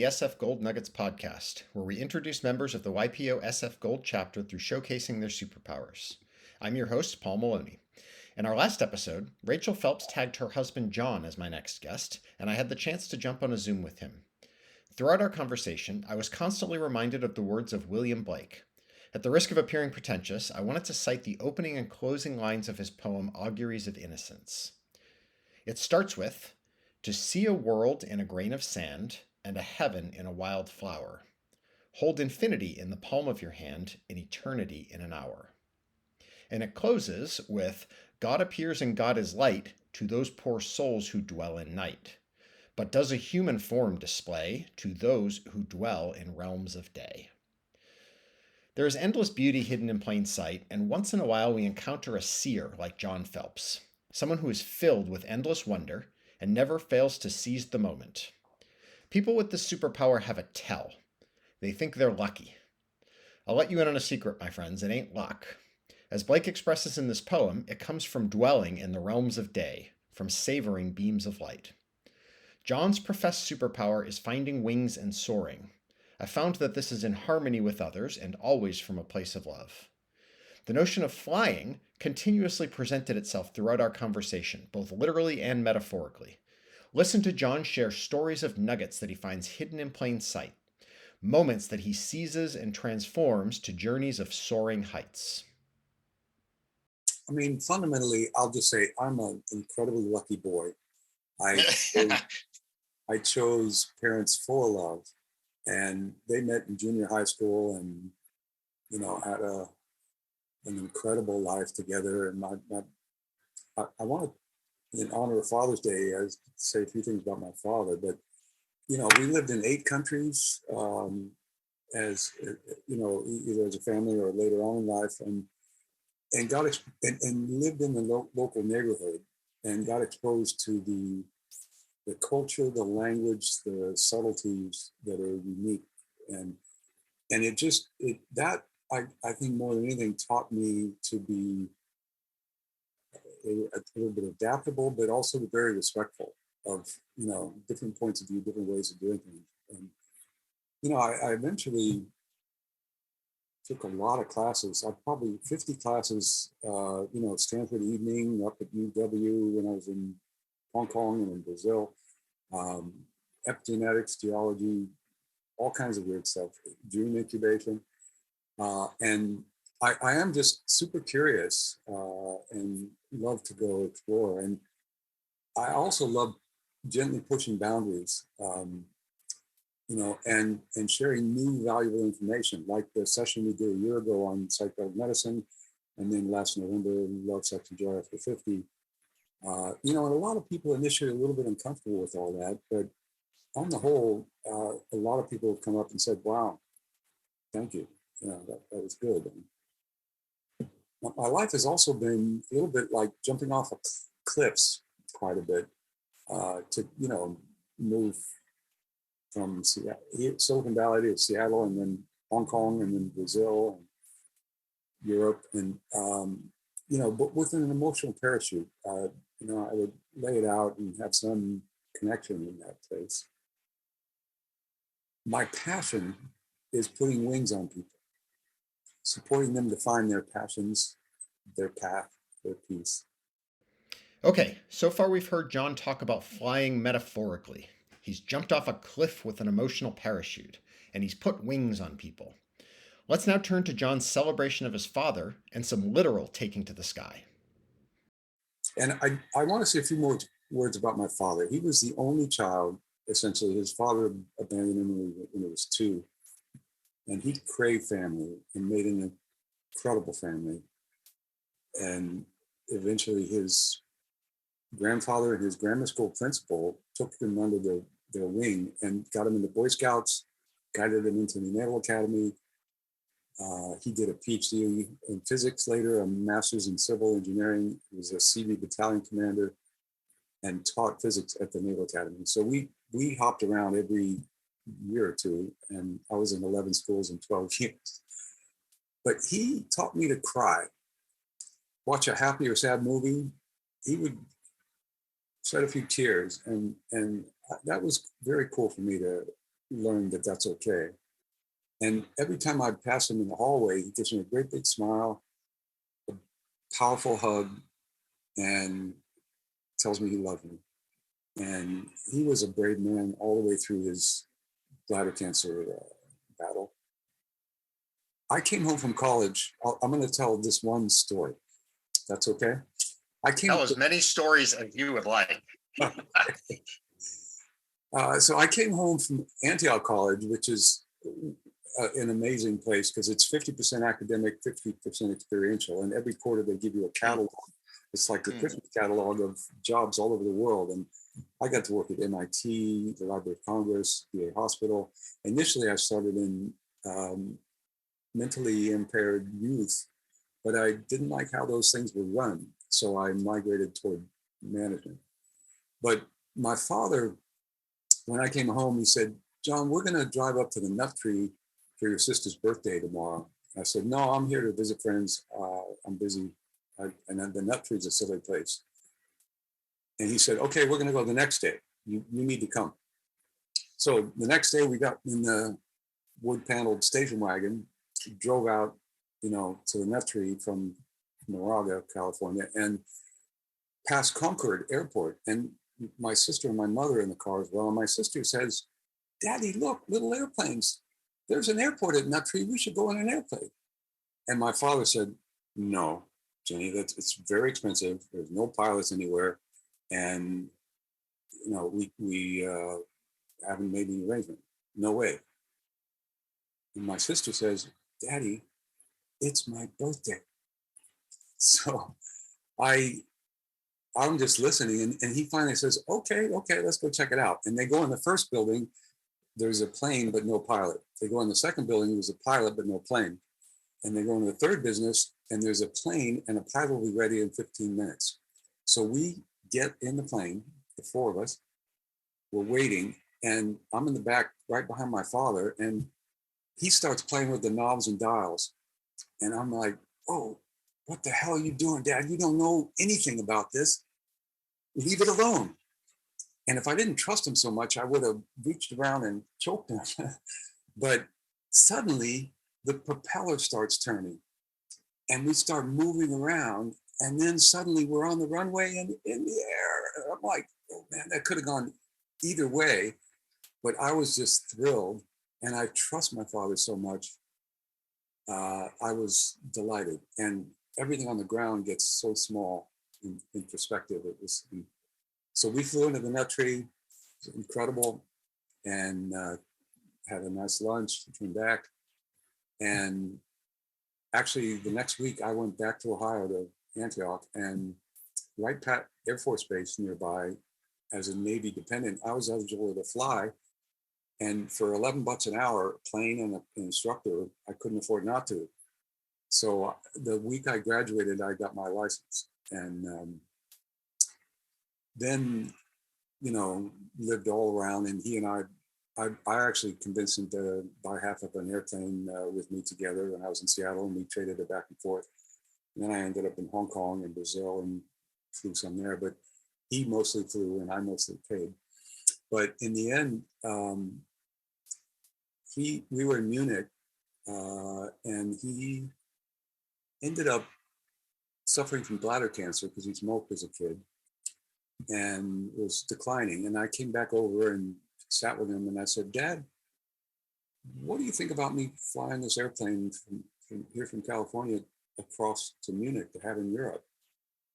SF Gold Nuggets podcast, where we introduce members of the YPO SF Gold chapter through showcasing their superpowers. I'm your host, Paul Maloney. In our last episode, Rachel Phelps tagged her husband John as my next guest, and I had the chance to jump on a Zoom with him. Throughout our conversation, I was constantly reminded of the words of William Blake. At the risk of appearing pretentious, I wanted to cite the opening and closing lines of his poem Auguries of Innocence. It starts with, "To see a world in a grain of sand, and a heaven in a wild flower. Hold infinity in the palm of your hand, and eternity in an hour." And it closes with, "God appears and God is light to those poor souls who dwell in night, but does a human form display to those who dwell in realms of day." There is endless beauty hidden in plain sight, and once in a while we encounter a seer like John Phelps, someone who is filled with endless wonder and never fails to seize the moment. People with this superpower have a tell. They think they're lucky. I'll let you in on a secret, my friends. It ain't luck. As Blake expresses in this poem, it comes from dwelling in the realms of day, from savoring beams of light. John's professed superpower is finding wings and soaring. I found that this is in harmony with others and always from a place of love. The notion of flying continuously presented itself throughout our conversation, both literally and metaphorically. Listen to John share stories of nuggets that he finds hidden in plain sight, moments that he seizes and transforms to journeys of soaring heights. I mean, fundamentally, I'll just say I'm an incredibly lucky boy. I I chose parents full of love, and they met in junior high school, and had an incredible life together. And I want to, in honor of Father's Day, say a few things about my father. But we lived in 8 countries, as either as a family or later on in life, and lived in the local neighborhood and got exposed to the culture, the language, the subtleties that are unique, and I think more than anything taught me to be a little bit adaptable, but also very respectful of different points of view, different ways of doing things. And I eventually took a lot of classes. I probably 50 classes, Stanford Evening, up at UW when I was in Hong Kong and in Brazil, epigenetics, geology, all kinds of weird stuff, dream incubation. And I am just super curious and love to go explore. And I also love gently pushing boundaries. And sharing new valuable information, like the session we did a year ago on psychedelic medicine, and then last November, Love, Sex, and Joy After 50. And a lot of people initially are a little bit uncomfortable with all that, but on the whole, a lot of people have come up and said, "Wow, thank you. That was good." And my life has also been a little bit like jumping off of cliffs quite a bit to move from Silicon Valley to Seattle, and then Hong Kong, and then Brazil, and Europe, and but with an emotional parachute. I would lay it out and have some connection in that place. My passion is putting wings on people, supporting them to find their passions, their path, their peace. Okay, so far we've heard John talk about flying metaphorically. He's jumped off a cliff with an emotional parachute, and he's put wings on people. Let's now turn to John's celebration of his father and some literal taking to the sky. And I want to say a few more words about my father. He was the only child, essentially. His father abandoned him when he was 2. And he craved family and made an incredible family. And eventually his grandfather and his grammar school principal took him under their wing and got him into Boy Scouts, guided him into the Naval Academy. He did a PhD in physics later, a master's in civil engineering. He was a CV battalion commander and taught physics at the Naval Academy. So we hopped around every year or two, and I was in 11 schools in 12 years. But he taught me to cry. Watch a happy or sad movie, he would shed a few tears, and that was very cool for me to learned that that's okay. And every time I pass him in the hallway, he gives me a great big smile, a powerful hug, and tells me he loves me. And he was a brave man all the way through his bladder cancer battle. I came home from college. I'm going to tell this one story. That's okay. Tell as many stories as you would like. So I came home from Antioch College, which is an amazing place because it's 50% academic, 50% experiential. And every quarter they give you a catalog. It's like the Christmas catalog of jobs all over the world. And I got to work at MIT, the Library of Congress, VA Hospital. Initially, I started in mentally impaired youth, but I didn't like how those things were run. So I migrated toward management. But my father, when I came home, he said, John, we're going to drive up to the Nut Tree for your sister's birthday tomorrow. I said, no, I'm here to visit friends. I'm busy. And then the Nut Tree is a silly place. And he said, okay, we're going to go the next day. You need to come. So the next day we got in the wood paneled station wagon, drove out, to the Nut Tree from Moraga, California, and past Concord Airport. And my sister and my mother in the car as well. And my sister says, Daddy, look, little airplanes. There's an airport at Nut Tree. We should go in an airplane. And my father said, no, Jenny, it's very expensive. There's no pilots anywhere. And, we haven't made any arrangement. No way. And my sister says, Daddy, it's my birthday. So I'm just listening. And he finally says, okay, let's go check it out. And they go in the first building. There's a plane, but no pilot. They go in the second building. There's a pilot, but no plane. And they go in the third business, and there's a plane, and a pilot will be ready in 15 minutes. So we get in the plane, the four of us. We're waiting, and I'm in the back right behind my father, and he starts playing with the knobs and dials. And I'm like, oh, what the hell are you doing, Dad? You don't know anything about this. Leave it alone. And if I didn't trust him so much, I would have reached around and choked him. But suddenly, the propeller starts turning, and we start moving around. And then suddenly we're on the runway and in the air. I'm like, oh man, that could have gone either way. But I was just thrilled. And I trust my father so much. I was delighted. And everything on the ground gets so small in perspective. So we flew into the Nut Tree. It was incredible. And had a nice lunch, came back. And actually, the next week, I went back to Ohio, to Antioch, and Wright Pat Air Force Base nearby, as a Navy dependent, I was eligible to fly. And for $11 an hour, plane and an instructor, I couldn't afford not to. So the week I graduated, I got my license. And then, lived all around. And he and I actually convinced him to buy half of an airplane with me together when I was in Seattle, and we traded it back and forth. And then I ended up in Hong Kong and Brazil and flew some there, but he mostly flew and I mostly paid. But in the end, we were in Munich, and he ended up suffering from bladder cancer because he smoked as a kid and was declining. And I came back over and sat with him, and I said, Dad, what do you think about me flying this airplane from here from California across to Munich to have in Europe,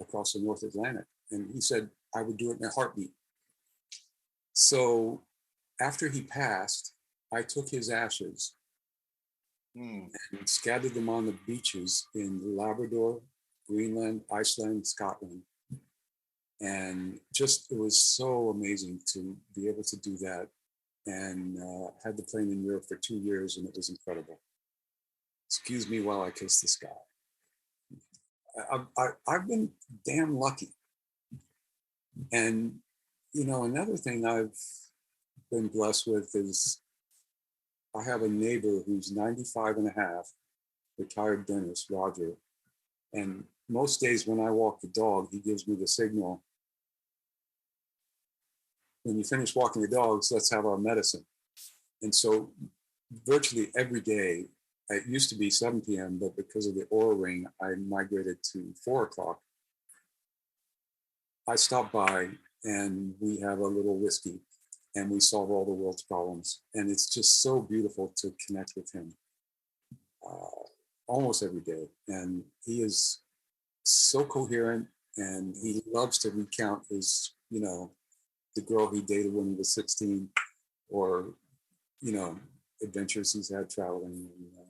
across the North Atlantic? And he said, I would do it in a heartbeat. So after he passed, I took his ashes and scattered them on the beaches in Labrador, Greenland, Iceland, Scotland. And just, it was so amazing to be able to do that. And had the plane in Europe for 2 years, and it was incredible. Excuse me while I kiss the sky. I've been damn lucky. And, another thing I've been blessed with is I have a neighbor who's 95 and a half, retired dentist, Roger. And most days when I walk the dog, he gives me the signal, when you finish walking the dogs, let's have our medicine. And so virtually every day, it used to be 7 p.m., but because of the Oura Ring, I migrated to 4 o'clock. I stop by and we have a little whiskey and we solve all the world's problems. And it's just so beautiful to connect with him almost every day. And he is so coherent, and he loves to recount his, the girl he dated when he was 16, or, adventures he's had traveling. And,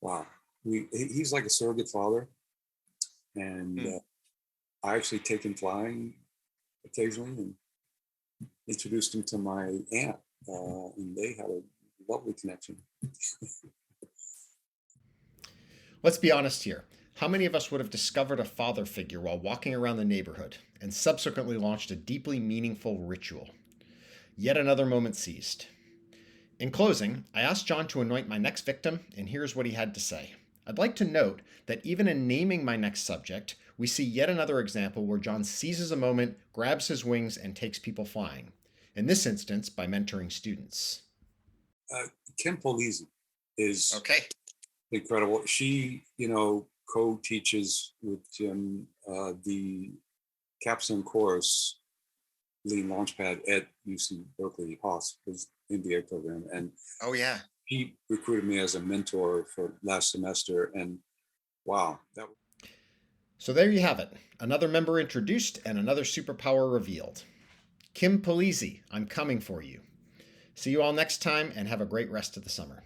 wow. He's like a surrogate father. And I actually take him flying occasionally and introduced him to my aunt, and they had a lovely connection. Let's be honest here. How many of us would have discovered a father figure while walking around the neighborhood and subsequently launched a deeply meaningful ritual? Yet another moment seized. In closing, I asked John to anoint my next victim, and here's what he had to say. I'd like to note that even in naming my next subject, we see yet another example where John seizes a moment, grabs his wings, and takes people flying. In this instance, by mentoring students. Kim Polizzi is Okay. incredible. She, co-teaches with Jim the capstone course lean launchpad at UC Berkeley Haas, his MBA program. And oh yeah, he recruited me as a mentor for last semester. And wow, So there you have it. Another member introduced and another superpower revealed. Kim Polizzi, I'm coming for you. See you all next time and have a great rest of the summer.